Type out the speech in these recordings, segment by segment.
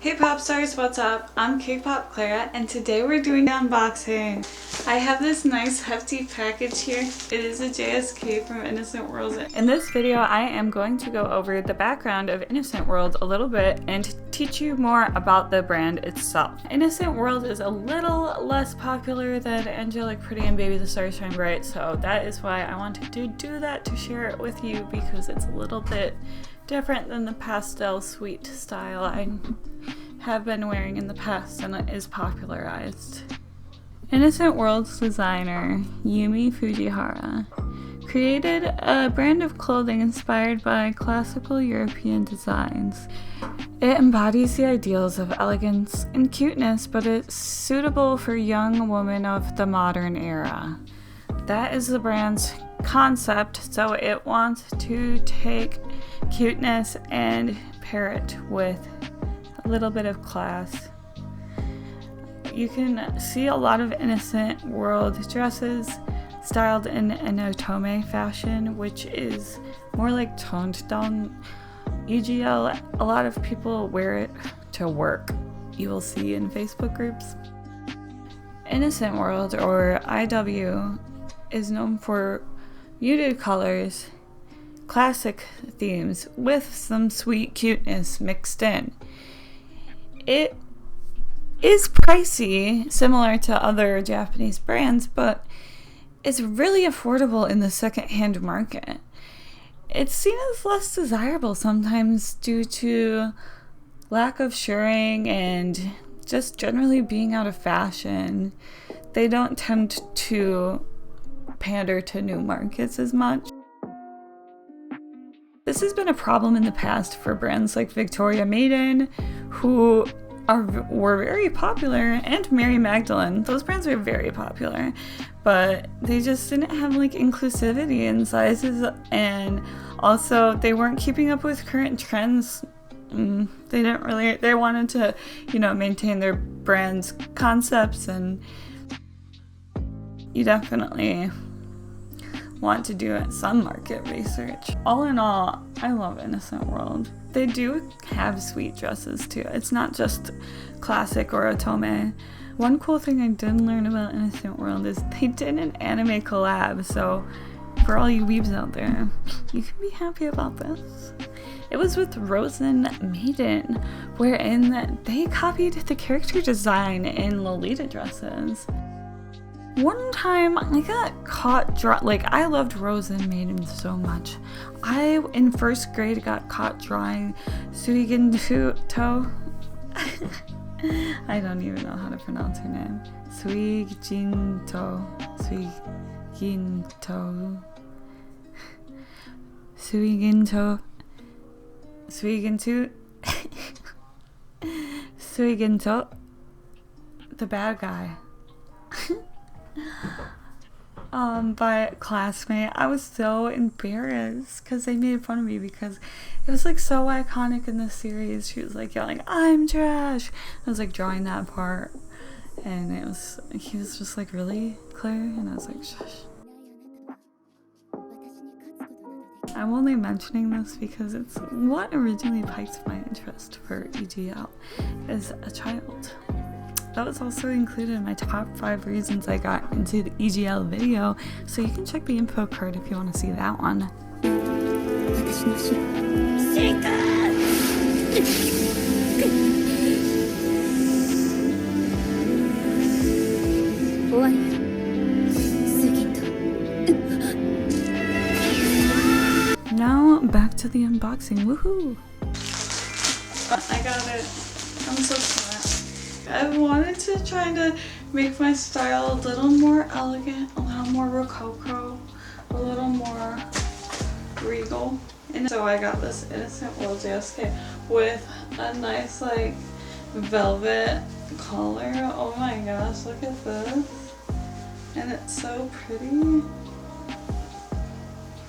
Hey pop stars, what's up? I'm CakePopClara and today we're doing an unboxing. I have this nice hefty package here. It is a JSK from Innocent World. In this video I am going to go over the background of Innocent World a little bit and teach you more about the brand itself. Innocent World is a little less popular than Angelic Pretty and Baby the Stars Shine Bright, so that is why I wanted to do that, to share it with you, because it's a little bit different than the pastel sweet style I have been wearing in the past and it is popularized. Innocent World's designer, Yumi Fujihara, created a brand of clothing inspired by classical European designs. It embodies the ideals of elegance and cuteness, but it's suitable for young women of the modern era. That is the brand's concept, so it wants to take cuteness and pair it with a little bit of class. You can see a lot of Innocent World dresses styled in an otome fashion, which is more like toned down EGL. A lot of people wear it to work, you will see in Facebook groups. Innocent World, or IW, is known for muted colors, classic themes with some sweet cuteness mixed in. It is pricey, similar to other Japanese brands, but it's really affordable in the secondhand market. It's seen as less desirable sometimes due to lack of shirring and just generally being out of fashion. They don't tend to pander to new markets as much. This has been a problem in the past for brands like Victoria Maiden, who were very popular, and Mary Magdalene. Those brands were very popular, but they just didn't have like inclusivity in sizes, and also they weren't keeping up with current trends. They wanted to, maintain their brand's concepts, and you definitely want to do some market research. All in all, I love Innocent World. They do have sweet dresses too. It's not just classic or otome. One cool thing I did learn about Innocent World is they did an anime collab, so for all you weebs out there, you can be happy about this. It was with Rosen Maiden, wherein they copied the character design in Lolita dresses. One time I got caught I loved Rosen Maiden so much. I, in first grade, got caught drawing Suiginto. I don't even know how to pronounce her name. Suiginto. The bad guy. By a classmate. I was so embarrassed because they made fun of me because it was like so iconic in the series. She was like yelling, "I'm trash." I was like drawing that part, and he was just like, "Really, Claire?" And I was like, "Shush." I'm only mentioning this because it's what originally piqued my interest for EGL as a child. That was also included in my top 5 reasons I got into the EGL video, so you can check the info card if you want to see that one. Now back to the unboxing. Woohoo! I got it. I'm so smart. I wanted to try to make my style a little more elegant, a little more rococo, a little more regal. And so I got this Innocent World JSK with a nice velvet collar. Oh my gosh, look at this. And it's so pretty. It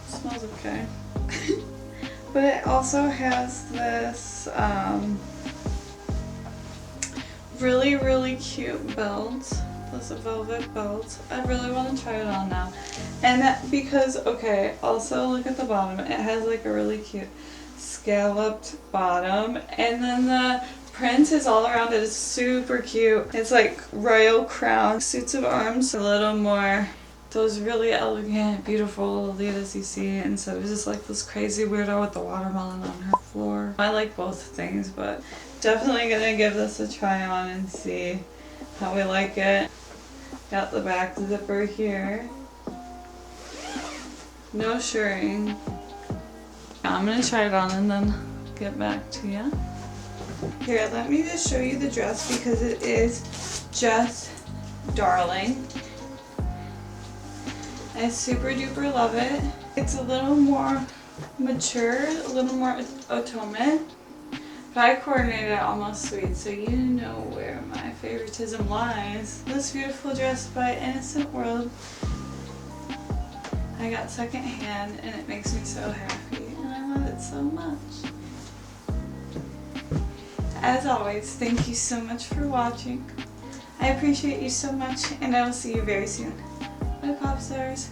smells okay. But it also has this really cute belt. This velvet belt. I really want to try it on now. And because, okay, also look at the bottom. It has like a really cute scalloped bottom, and then the print is all around it. It's super cute. It's like royal crown, suits of arms, a little more those really elegant, beautiful lolitas you see instead of just like this crazy weirdo with the watermelon on her floor. I like both things, but definitely gonna give this a try on and see how we like it. Got the back zipper here. No shirring. I'm gonna try it on and then get back to you. Here, let me just show you the dress because it is just darling. I super duper love it. It's a little more mature, a little more otome, but I coordinated it almost sweet, so you know where my favoritism lies. This beautiful dress by Innocent World. I got secondhand and it makes me so happy and I love it so much. As always, thank you so much for watching. I appreciate you so much and I will see you very soon. Bye, pop stars.